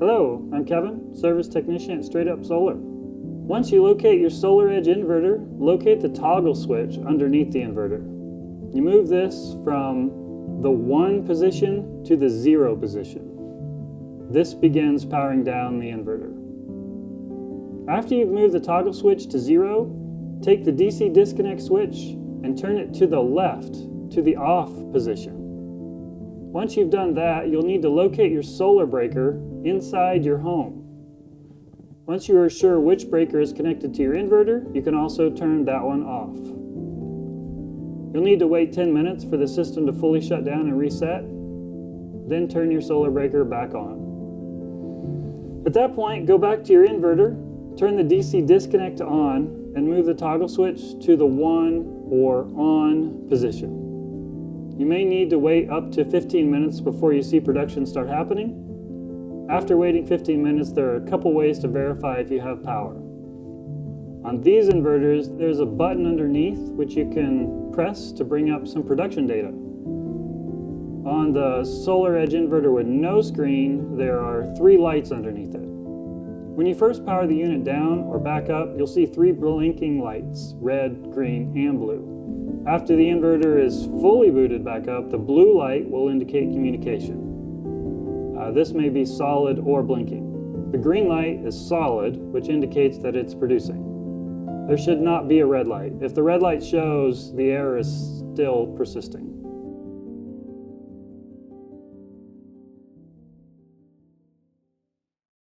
Hello, I'm Kevin, Service Technician at StraightUp Solar. Once you locate your SolarEdge inverter, locate the toggle switch underneath the inverter. You move this from the 1 position to the 0 position. This begins powering down the inverter. After you've moved the toggle switch to 0, take the DC disconnect switch and turn it to the left, to the off position. Once you've done that, you'll need to locate your solar breaker inside your home. Once you are sure which breaker is connected to your inverter, you can also turn that one off. You'll need to wait 10 minutes for the system to fully shut down and reset, then turn your solar breaker back on. At that point, go back to your inverter, turn the DC disconnect to on, and move the toggle switch to the 1 or on position. You may need to wait up to 15 minutes before you see production start happening. After waiting 15 minutes, there are a couple ways to verify if you have power. On these inverters, there's a button underneath which you can press to bring up some production data. On the SolarEdge inverter with no screen, there are 3 lights underneath it. When you first power the unit down or back up, you'll see 3 blinking lights, red, green, and blue. After the inverter is fully booted back up, the blue light will indicate communication. This may be solid or blinking. The green light is solid, which indicates that it's producing. There should not be a red light. If the red light shows, the error is still persisting.